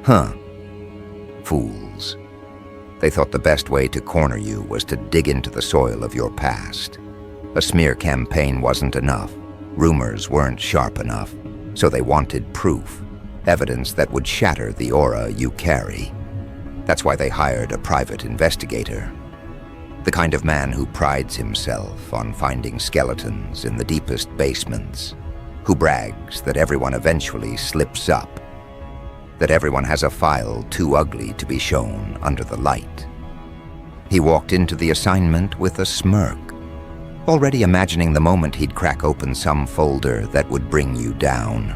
Huh. Fools. They thought the best way to corner you was to dig into the soil of your past. A smear campaign wasn't enough. Rumors weren't sharp enough, so they wanted proof, evidence that would shatter the aura you carry. That's why they hired a private investigator. The kind of man who prides himself on finding skeletons in the deepest basements, who brags that everyone eventually slips up, that everyone has a file too ugly to be shown under the light. He walked into the assignment with a smirk, already imagining the moment he'd crack open some folder that would bring you down.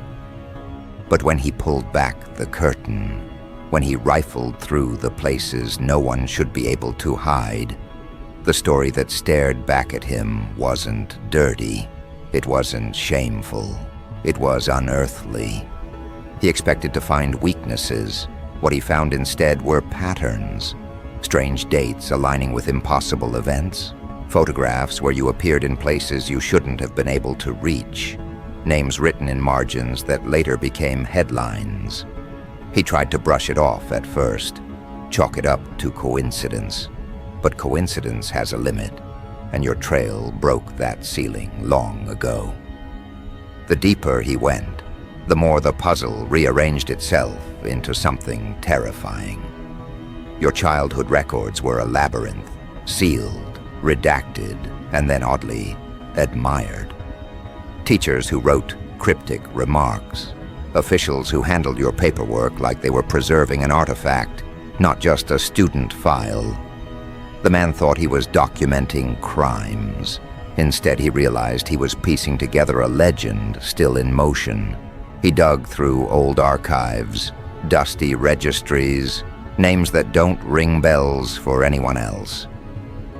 But when he pulled back the curtain, when he rifled through the places no one should be able to hide, the story that stared back at him wasn't dirty, it wasn't shameful, it was unearthly. He expected to find weaknesses. What he found instead were patterns, strange dates aligning with impossible events, photographs where you appeared in places you shouldn't have been able to reach, names written in margins that later became headlines. He tried to brush it off at first, chalk it up to coincidence. But coincidence has a limit, and your trail broke that ceiling long ago. The deeper he went, the more the puzzle rearranged itself into something terrifying. Your childhood records were a labyrinth, sealed, redacted, and then oddly admired. Teachers who wrote cryptic remarks, officials who handled your paperwork like they were preserving an artifact, not just a student file. The man thought he was documenting crimes. Instead, he realized he was piecing together a legend still in motion. He dug through old archives, dusty registries, names that don't ring bells for anyone else.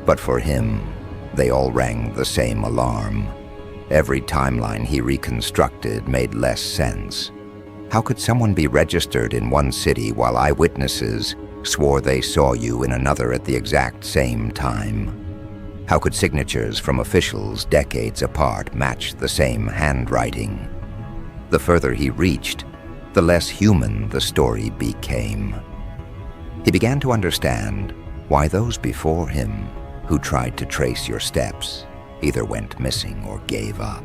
But for him, they all rang the same alarm. Every timeline he reconstructed made less sense. How could someone be registered in one city while eyewitnesses swore they saw you in another at the exact same time? How could signatures from officials decades apart match the same handwriting? The further he reached, the less human the story became. He began to understand why those before him who tried to trace your steps either went missing or gave up.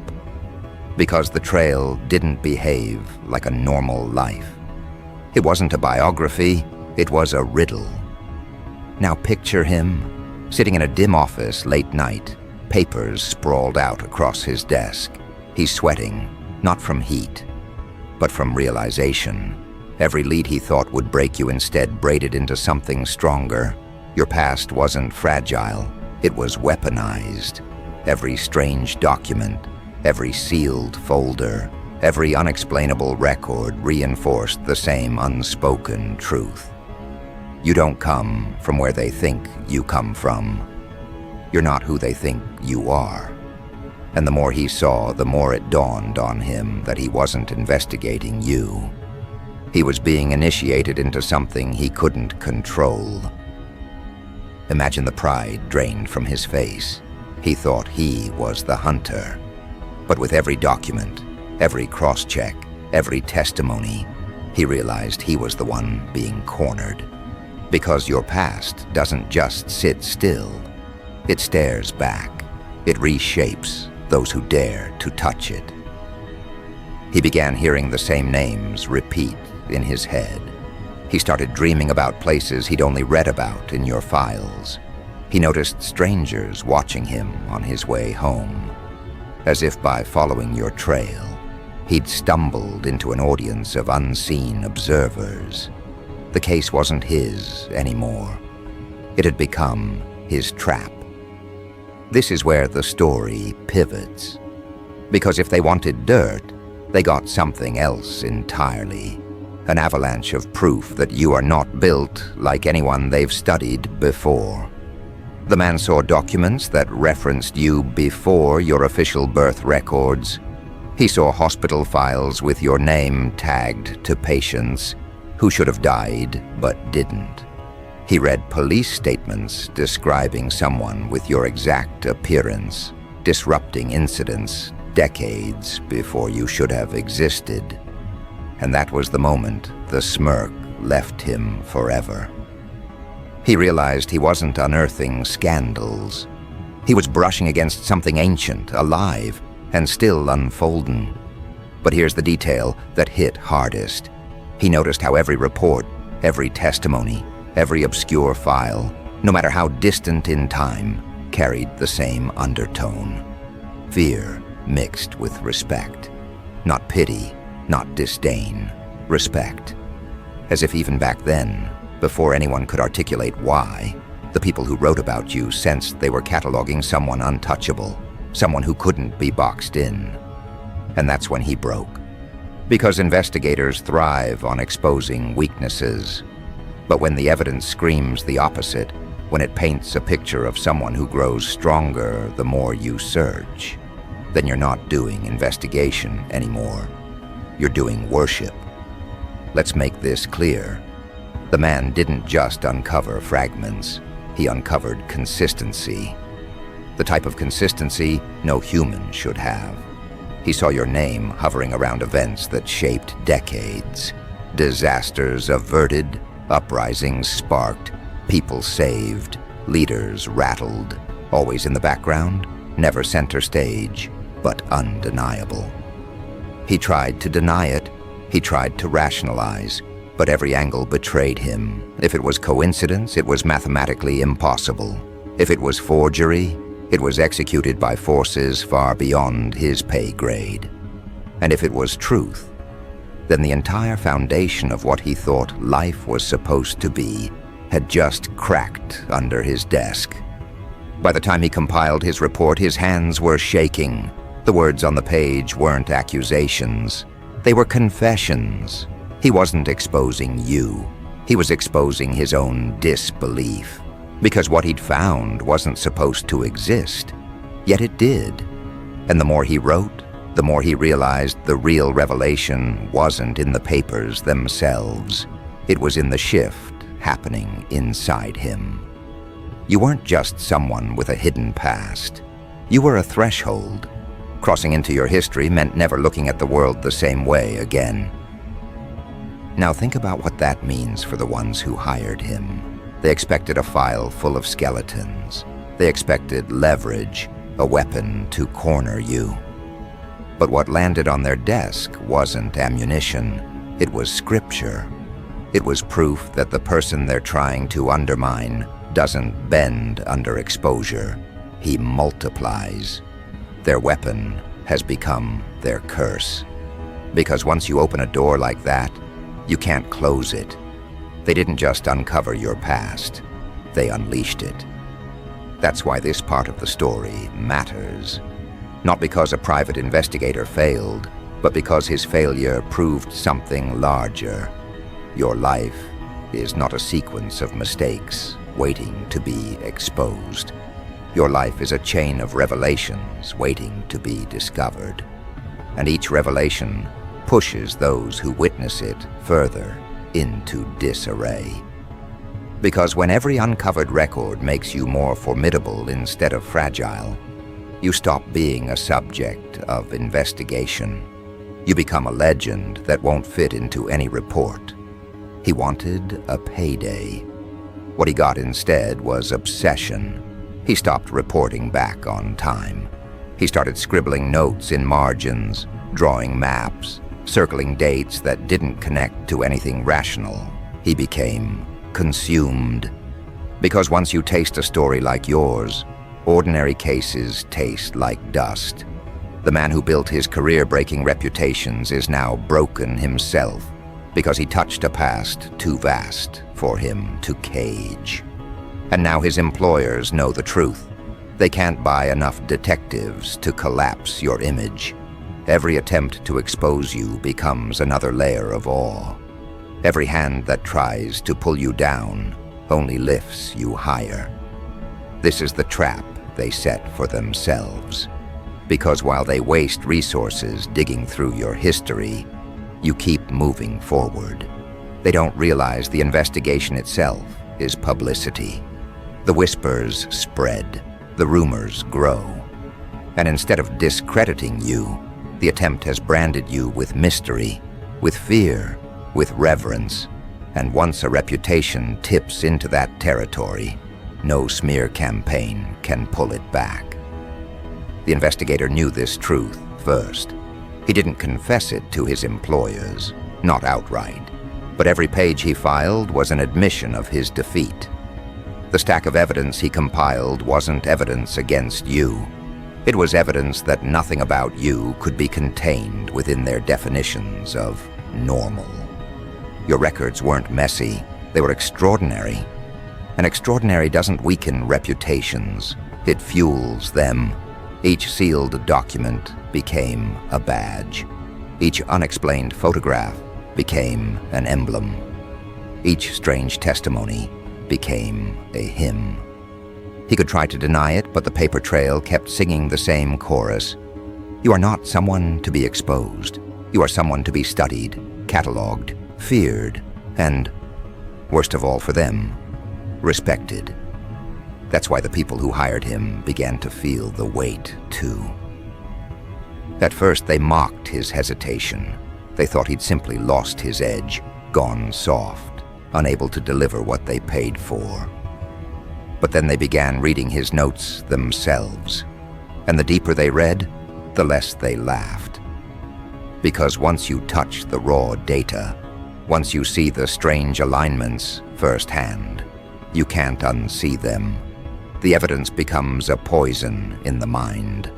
Because the trail didn't behave like a normal life. It wasn't a biography, it was a riddle. Now picture him, sitting in a dim office late night, papers sprawled out across his desk. He's sweating, not from heat, but from realization. Every lead he thought would break you instead braided into something stronger. Your past wasn't fragile, it was weaponized. Every strange document, every sealed folder, every unexplainable record reinforced the same unspoken truth. You don't come from where they think you come from. You're not who they think you are. And the more he saw, the more it dawned on him that he wasn't investigating you. He was being initiated into something he couldn't control. Imagine the pride drained from his face. He thought he was the hunter. But with every document, every cross-check, every testimony, he realized he was the one being cornered. Because your past doesn't just sit still. It stares back. It reshapes those who dare to touch it. He began hearing the same names repeat in his head. He started dreaming about places he'd only read about in your files. He noticed strangers watching him on his way home. As if by following your trail, he'd stumbled into an audience of unseen observers. The case wasn't his anymore. It had become his trap. This is where the story pivots. Because if they wanted dirt, they got something else entirely. An avalanche of proof that you are not built like anyone they've studied before. The man saw documents that referenced you before your official birth records. He saw hospital files with your name tagged to patients who should have died but didn't. He read police statements describing someone with your exact appearance, disrupting incidents decades before you should have existed. And that was the moment the smirk left him forever. He realized he wasn't unearthing scandals. He was brushing against something ancient, alive, and still unfolding. But here's the detail that hit hardest. He noticed how every report, every testimony, every obscure file, no matter how distant in time, carried the same undertone. Fear mixed with respect. Not pity, not disdain, respect. As if even back then, before anyone could articulate why, the people who wrote about you sensed they were cataloging someone untouchable, someone who couldn't be boxed in. And that's when he broke. Because investigators thrive on exposing weaknesses. But when the evidence screams the opposite, when it paints a picture of someone who grows stronger the more you search, then you're not doing investigation anymore. You're doing worship. Let's make this clear. The man didn't just uncover fragments. He uncovered consistency. The type of consistency no human should have. He saw your name hovering around events that shaped decades. Disasters averted, uprisings sparked, people saved, leaders rattled, always in the background, never center stage, but undeniable. He tried to deny it, he tried to rationalize, but every angle betrayed him. If it was coincidence, it was mathematically impossible. If it was forgery, it was executed by forces far beyond his pay grade. And if it was truth, then the entire foundation of what he thought life was supposed to be had just cracked under his desk. By the time he compiled his report, his hands were shaking. The words on the page weren't accusations. They were confessions. He wasn't exposing you. He was exposing his own disbelief. Because what he'd found wasn't supposed to exist. Yet it did. And the more he wrote, the more he realized the real revelation wasn't in the papers themselves. It was in the shift happening inside him. You weren't just someone with a hidden past. You were a threshold. Crossing into your history meant never looking at the world the same way again. Now think about what that means for the ones who hired him. They expected a file full of skeletons. They expected leverage, a weapon to corner you. But what landed on their desk wasn't ammunition. It was scripture. It was proof that the person they're trying to undermine doesn't bend under exposure. He multiplies. Their weapon has become their curse. Because once you open a door like that, you can't close it. They didn't just uncover your past, they unleashed it. That's why this part of the story matters. Not because a private investigator failed, but because his failure proved something larger. Your life is not a sequence of mistakes waiting to be exposed. Your life is a chain of revelations waiting to be discovered. And each revelation pushes those who witness it further into disarray. Because when every uncovered record makes you more formidable instead of fragile, you stop being a subject of investigation. You become a legend that won't fit into any report. He wanted a payday. What he got instead was obsession. He stopped reporting back on time. He started scribbling notes in margins, drawing maps, circling dates that didn't connect to anything rational. He became consumed. Because once you taste a story like yours, ordinary cases taste like dust. The man who built his career-breaking reputations is now broken himself because he touched a past too vast for him to cage. And now his employers know the truth. They can't buy enough detectives to collapse your image. Every attempt to expose you becomes another layer of awe. Every hand that tries to pull you down only lifts you higher. This is the trap they set for themselves. Because while they waste resources digging through your history, you keep moving forward. They don't realize the investigation itself is publicity. The whispers spread, the rumors grow. And instead of discrediting you, the attempt has branded you with mystery, with fear, with reverence. And once a reputation tips into that territory, no smear campaign can pull it back. The investigator knew this truth first. He didn't confess it to his employers, not outright, but every page he filed was an admission of his defeat. The stack of evidence he compiled wasn't evidence against you. It was evidence that nothing about you could be contained within their definitions of normal. Your records weren't messy, they were extraordinary. And extraordinary doesn't weaken reputations, it fuels them. Each sealed document became a badge. Each unexplained photograph became an emblem. Each strange testimony became a hymn. He could try to deny it, but the paper trail kept singing the same chorus. You are not someone to be exposed. You are someone to be studied, catalogued, feared, and, worst of all for them, respected. That's why the people who hired him began to feel the weight, too. At first, they mocked his hesitation. They thought he'd simply lost his edge, gone soft, unable to deliver what they paid for. But then they began reading his notes themselves, and the deeper they read, the less they laughed. Because once you touch the raw data, once you see the strange alignments firsthand, you can't unsee them. The evidence becomes a poison in the mind.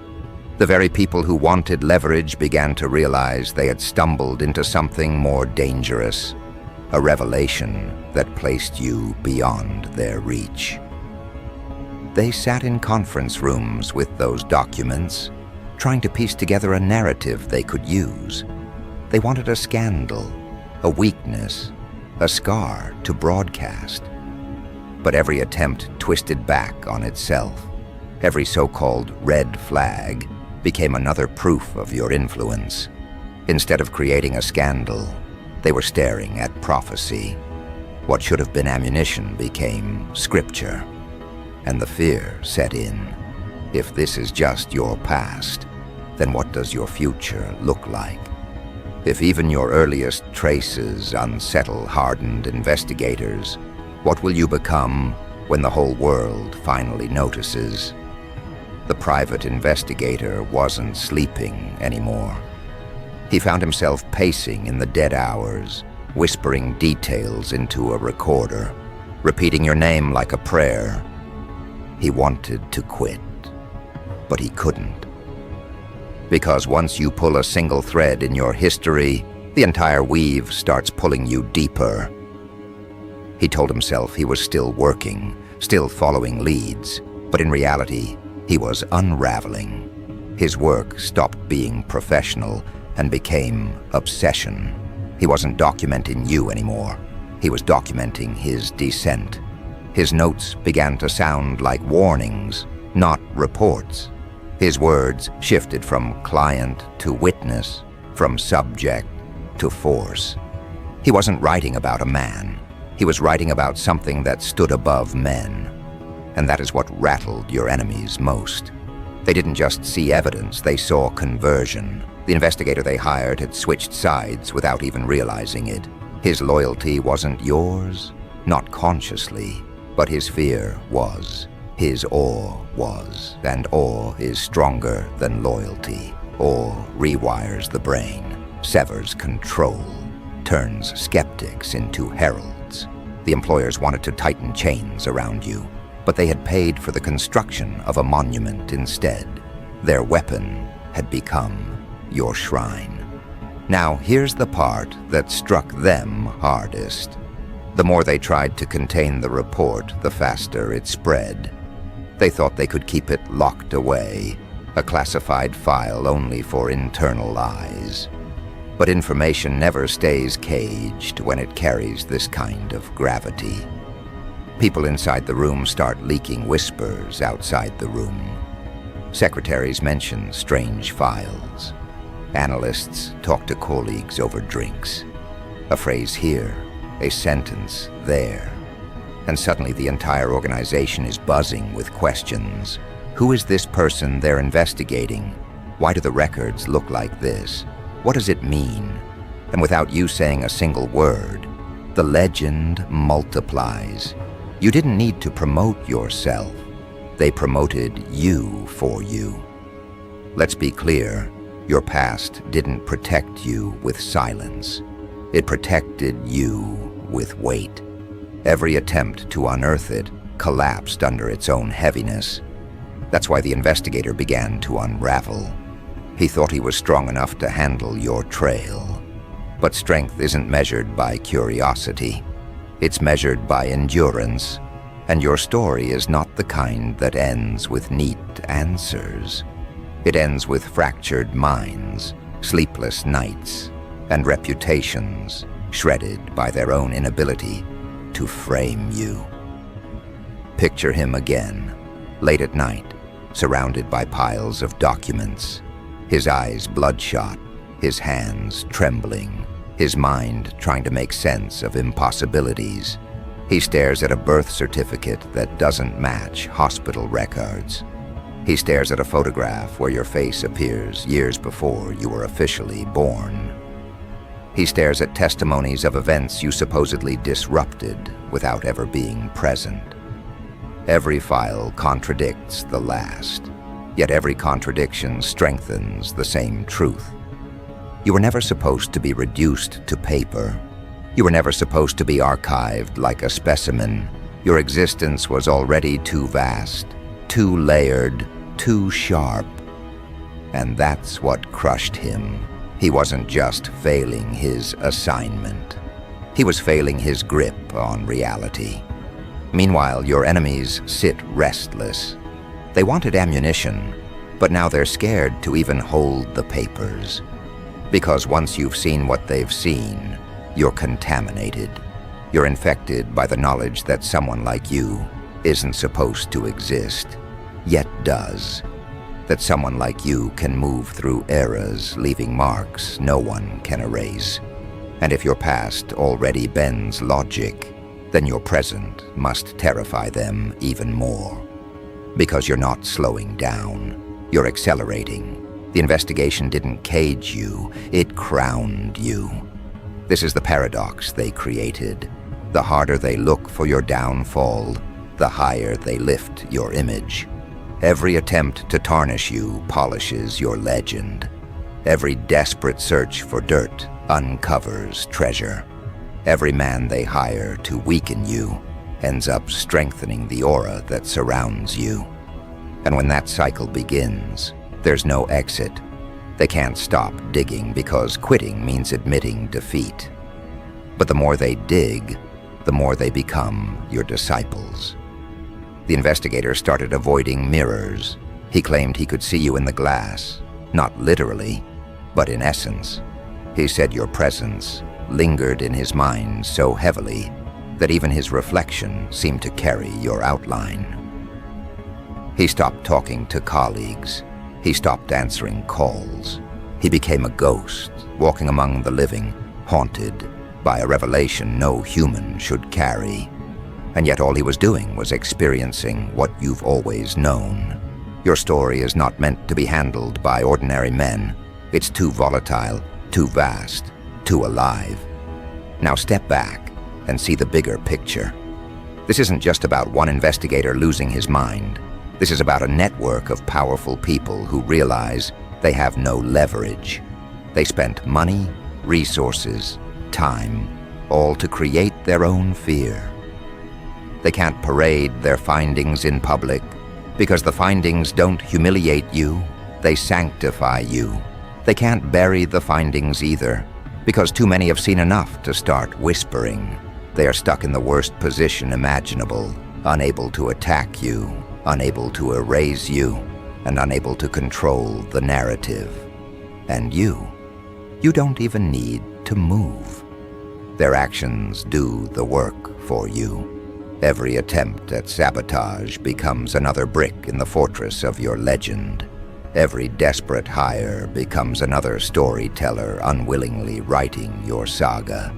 The very people who wanted leverage began to realize they had stumbled into something more dangerous, a revelation that placed you beyond their reach. They sat in conference rooms with those documents, trying to piece together a narrative they could use. They wanted a scandal, a weakness, a scar to broadcast. But every attempt twisted back on itself. Every so-called red flag became another proof of your influence. Instead of creating a scandal, they were staring at prophecy. What should have been ammunition became scripture. And the fear set in. If this is just your past, then what does your future look like? If even your earliest traces unsettle hardened investigators, what will you become when the whole world finally notices? The private investigator wasn't sleeping anymore. He found himself pacing in the dead hours, whispering details into a recorder, repeating your name like a prayer. He wanted to quit, but he couldn't. Because once you pull a single thread in your history, the entire weave starts pulling you deeper. He told himself he was still working, still following leads, but in reality, he was unraveling. His work stopped being professional and became obsession. He wasn't documenting you anymore. He was documenting his descent. His notes began to sound like warnings, not reports. His words shifted from client to witness, from subject to force. He wasn't writing about a man. He was writing about something that stood above men. And that is what rattled your enemies most. They didn't just see evidence, they saw conversion. The investigator they hired had switched sides without even realizing it. His loyalty wasn't yours, not consciously, but his fear was. His awe was, and awe is stronger than loyalty. Awe rewires the brain, severs control, turns skeptics into heralds. The employers wanted to tighten chains around you, but they had paid for the construction of a monument instead. Their weapon had become your shrine. Now, here's the part that struck them hardest. The more they tried to contain the report, the faster it spread. They thought they could keep it locked away, a classified file only for internal eyes. But information never stays caged when it carries this kind of gravity. People inside the room start leaking whispers outside the room. Secretaries mention strange files. Analysts talk to colleagues over drinks. A phrase here, a sentence there. And suddenly the entire organization is buzzing with questions. Who is this person they're investigating? Why do the records look like this? What does it mean? And without you saying a single word, The legend multiplies. You didn't need to promote yourself. They promoted you for you. Let's be clear, your past didn't protect you with silence. It protected you with weight. Every attempt to unearth it collapsed under its own heaviness. That's why the investigator began to unravel. He thought he was strong enough to handle your trail. But strength isn't measured by curiosity. It's measured by endurance. And your story is not the kind that ends with neat answers. It ends with fractured minds, sleepless nights, and reputations shredded by their own inability to frame you. Picture him again, late at night, surrounded by piles of documents, his eyes bloodshot, his hands trembling, his mind trying to make sense of impossibilities. He stares at a birth certificate that doesn't match hospital records. He stares at a photograph where your face appears years before you were officially born. He stares at testimonies of events you supposedly disrupted without ever being present. Every file contradicts the last, yet every contradiction strengthens the same truth. You were never supposed to be reduced to paper. You were never supposed to be archived like a specimen. Your existence was already too vast, too layered, too sharp. And that's what crushed him. He wasn't just failing his assignment. He was failing his grip on reality. Meanwhile, your enemies sit restless. They wanted ammunition, but now they're scared to even hold the papers. Because once you've seen what they've seen, you're contaminated. You're infected by the knowledge that someone like you isn't supposed to exist, yet does. That someone like you can move through eras, leaving marks no one can erase. And if your past already bends logic, then your present must terrify them even more. Because you're not slowing down, you're accelerating. The investigation didn't cage you, it crowned you. This is the paradox they created. The harder they look for your downfall, the higher they lift your image. Every attempt to tarnish you polishes your legend. Every desperate search for dirt uncovers treasure. Every man they hire to weaken you ends up strengthening the aura that surrounds you. And when that cycle begins, there's no exit. They can't stop digging because quitting means admitting defeat. But the more they dig, the more they become your disciples. The investigator started avoiding mirrors. He claimed he could see you in the glass, not literally, but in essence. He said your presence lingered in his mind so heavily that even his reflection seemed to carry your outline. He stopped talking to colleagues. He stopped answering calls. He became a ghost, walking among the living, haunted by a revelation no human should carry. And yet all he was doing was experiencing what you've always known. Your story is not meant to be handled by ordinary men. It's too volatile, too vast, too alive. Now step back and see the bigger picture. This isn't just about one investigator losing his mind. This is about a network of powerful people who realize they have no leverage. They spent money, resources, time, all to create their own fear. They can't parade their findings in public because the findings don't humiliate you, they sanctify you. They can't bury the findings either because too many have seen enough to start whispering. They are stuck in the worst position imaginable, unable to attack you, unable to erase you, and unable to control the narrative. And you don't even need to move. Their actions do the work for you. Every attempt at sabotage becomes another brick in the fortress of your legend. Every desperate hire becomes another storyteller unwillingly writing your saga.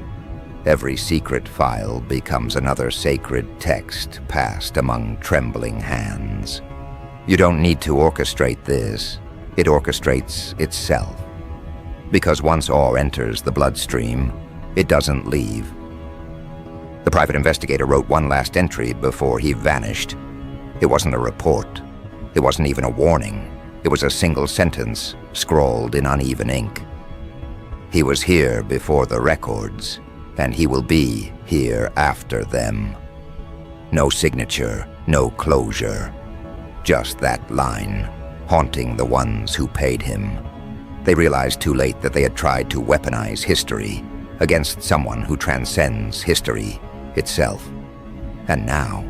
Every secret file becomes another sacred text passed among trembling hands. You don't need to orchestrate this. It orchestrates itself. Because once ore enters the bloodstream, it doesn't leave. The private investigator wrote one last entry before he vanished. It wasn't a report. It wasn't even a warning. It was a single sentence scrawled in uneven ink. He was here before the records, and he will be here after them. No signature, no closure. Just that line, haunting the ones who paid him. They realized too late that they had tried to weaponize history against someone who transcends history itself. And now,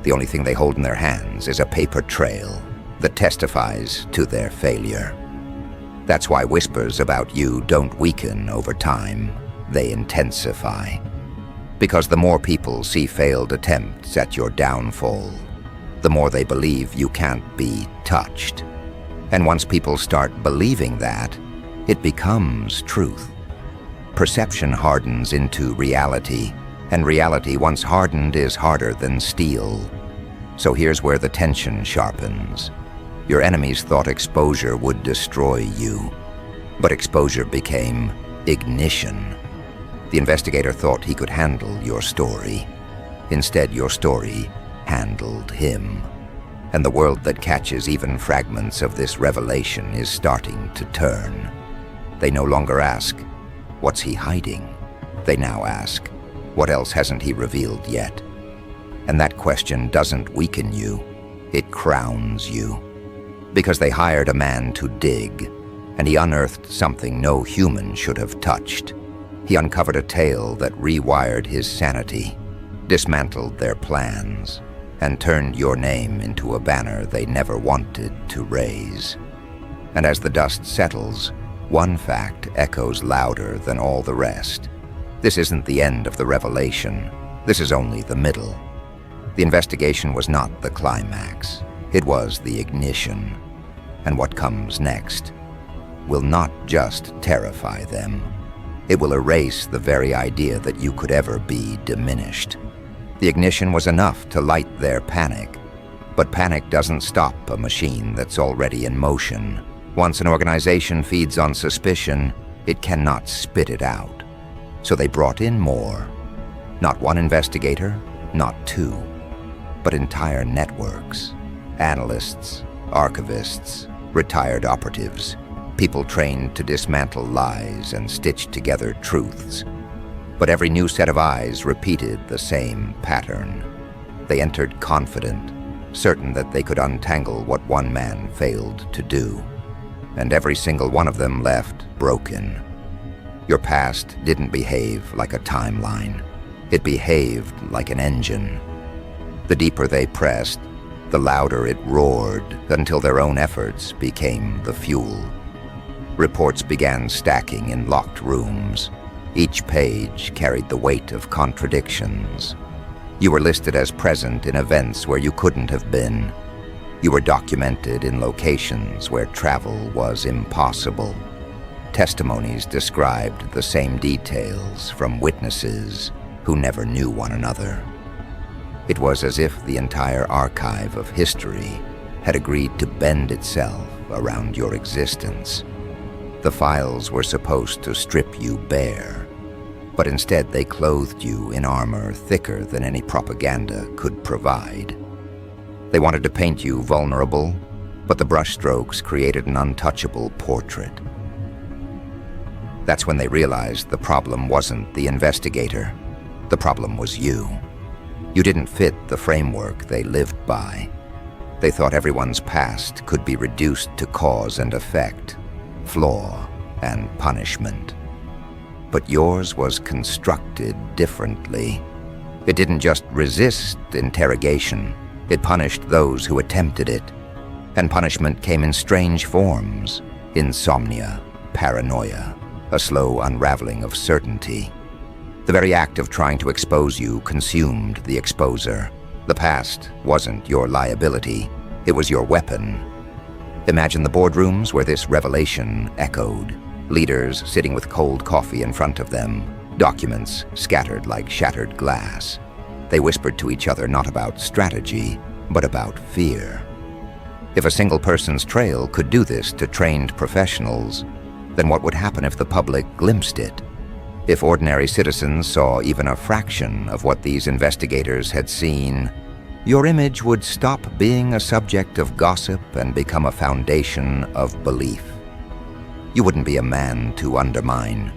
the only thing they hold in their hands is a paper trail that testifies to their failure. That's why whispers about you don't weaken over time, they intensify. Because the more people see failed attempts at your downfall, the more they believe you can't be touched. And once people start believing that, it becomes truth. Perception hardens into reality, and reality once hardened is harder than steel. So here's where the tension sharpens. Your enemies thought exposure would destroy you, but exposure became ignition. The investigator thought he could handle your story. Instead, your story handled him. And the world that catches even fragments of this revelation is starting to turn. They no longer ask, "What's he hiding?" They now ask, "What else hasn't he revealed yet?" And that question doesn't weaken you, it crowns you. Because they hired a man to dig, and he unearthed something no human should have touched. He uncovered a tale that rewired his sanity, dismantled their plans, and turned your name into a banner they never wanted to raise. And as the dust settles, one fact echoes louder than all the rest. This isn't the end of the revelation. This is only the middle. The investigation was not the climax. It was the ignition. And what comes next will not just terrify them. It will erase the very idea that you could ever be diminished. The ignition was enough to light their panic, but panic doesn't stop a machine that's already in motion. Once an organization feeds on suspicion, it cannot spit it out. So they brought in more. Not one investigator, not two, but entire networks. Analysts, archivists, retired operatives, people trained to dismantle lies and stitch together truths. But every new set of eyes repeated the same pattern. They entered confident, certain that they could untangle what one man failed to do. And every single one of them left broken. Your past didn't behave like a timeline. It behaved like an engine. The deeper they pressed, the louder it roared until their own efforts became the fuel. Reports began stacking in locked rooms. Each page carried the weight of contradictions. You were listed as present in events where you couldn't have been. You were documented in locations where travel was impossible. Testimonies described the same details from witnesses who never knew one another. It was as if the entire archive of history had agreed to bend itself around your existence. The files were supposed to strip you bare, but instead they clothed you in armor thicker than any propaganda could provide. They wanted to paint you vulnerable, but the brushstrokes created an untouchable portrait. That's when they realized the problem wasn't the investigator. The problem was you. You didn't fit the framework they lived by. They thought everyone's past could be reduced to cause and effect, flaw and punishment. But yours was constructed differently. It didn't just resist interrogation. It punished those who attempted it. And punishment came in strange forms: insomnia, paranoia, a slow unraveling of certainty. The very act of trying to expose you consumed the exposer. The past wasn't your liability, it was your weapon. Imagine the boardrooms where this revelation echoed. Leaders sitting with cold coffee in front of them, documents scattered like shattered glass. They whispered to each other not about strategy, but about fear. If a single person's trail could do this to trained professionals, then what would happen if the public glimpsed it? If ordinary citizens saw even a fraction of what these investigators had seen, your image would stop being a subject of gossip and become a foundation of belief. You wouldn't be a man to undermine.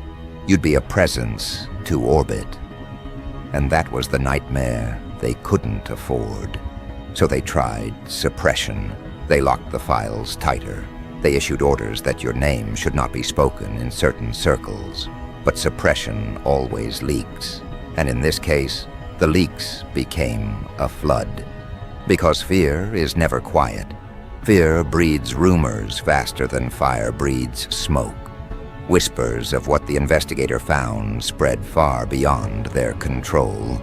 You'd be a presence to orbit. And that was the nightmare they couldn't afford. So they tried suppression. They locked the files tighter. They issued orders that your name should not be spoken in certain circles. But suppression always leaks. And in this case, the leaks became a flood. Because fear is never quiet. Fear breeds rumors faster than fire breeds smoke. Whispers of what the investigator found spread far beyond their control.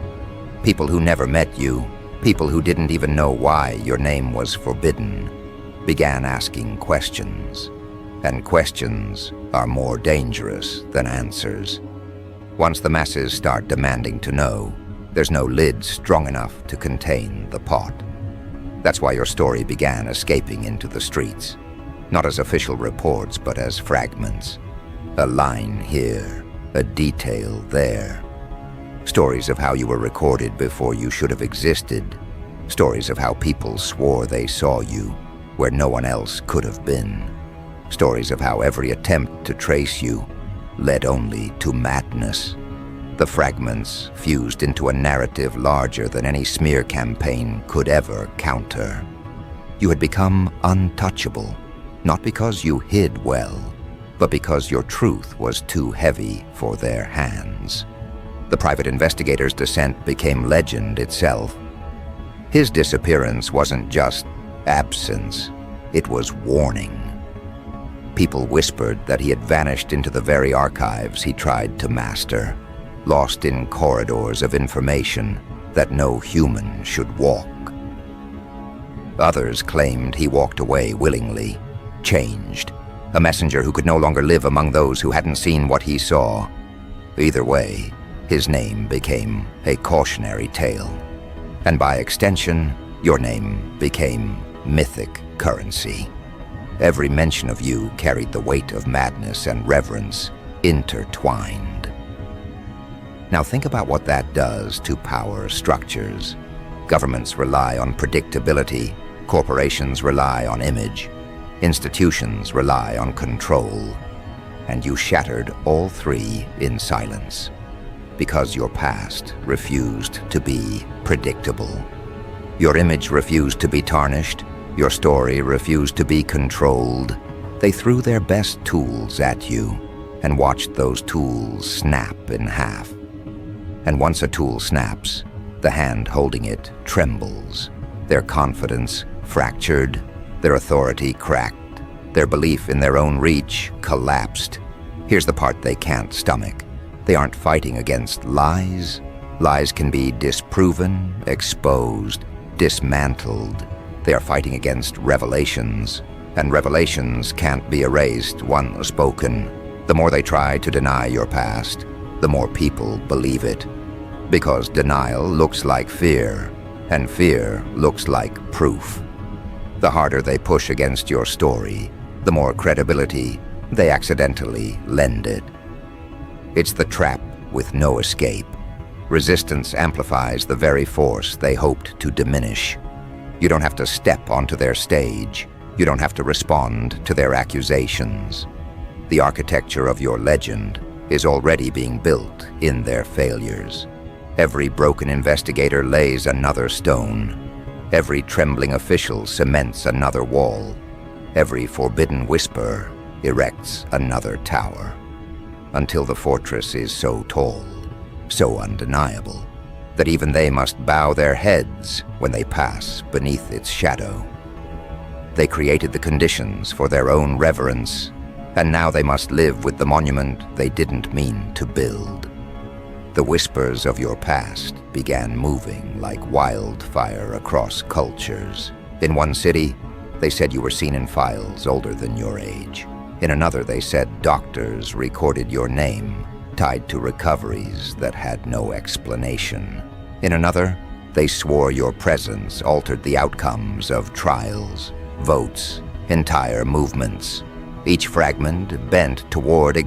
People who never met you, people who didn't even know why your name was forbidden, began asking questions. And questions are more dangerous than answers. Once the masses start demanding to know, there's no lid strong enough to contain the pot. That's why your story began escaping into the streets, not as official reports, but as fragments. A line here, a detail there. Stories of how you were recorded before you should have existed. Stories of how people swore they saw you where no one else could have been. Stories of how every attempt to trace you led only to madness. The fragments fused into a narrative larger than any smear campaign could ever counter. You had become untouchable, not because you hid well, but because your truth was too heavy for their hands. The private investigator's descent became legend itself. His disappearance wasn't just absence, it was warning. People whispered that he had vanished into the very archives he tried to master, lost in corridors of information that no human should walk. Others claimed he walked away willingly, changed, a messenger who could no longer live among those who hadn't seen what he saw. Either way, his name became a cautionary tale. And by extension, your name became mythic currency. Every mention of you carried the weight of madness and reverence intertwined. Now think about what that does to power structures. Governments rely on predictability, corporations rely on image, institutions rely on control, and you shattered all three in silence because your past refused to be predictable. Your image refused to be tarnished. Your story refused to be controlled. They threw their best tools at you and watched those tools snap in half. And once a tool snaps, the hand holding it trembles. Their confidence fractured, their authority cracked, their belief in their own reach collapsed. Here's the part they can't stomach. They aren't fighting against lies. Lies can be disproven, exposed, dismantled. They are fighting against revelations, and revelations can't be erased once spoken. The more they try to deny your past, the more people believe it. Because denial looks like fear, and fear looks like proof. The harder they push against your story, the more credibility they accidentally lend it. It's the trap with no escape. Resistance amplifies the very force they hoped to diminish. You don't have to step onto their stage. You don't have to respond to their accusations. The architecture of your legend is already being built in their failures. Every broken investigator lays another stone. Every trembling official cements another wall. Every forbidden whisper erects another tower. Until the fortress is so tall, so undeniable, that even they must bow their heads when they pass beneath its shadow. They created the conditions for their own reverence, and now they must live with the monument they didn't mean to build. The whispers of your past began moving like wildfire across cultures. In one city, they said you were seen in files older than your age. In another, they said doctors recorded your name, tied to recoveries that had no explanation. In another, they swore your presence altered the outcomes of trials, votes, entire movements. Each fragment bent toward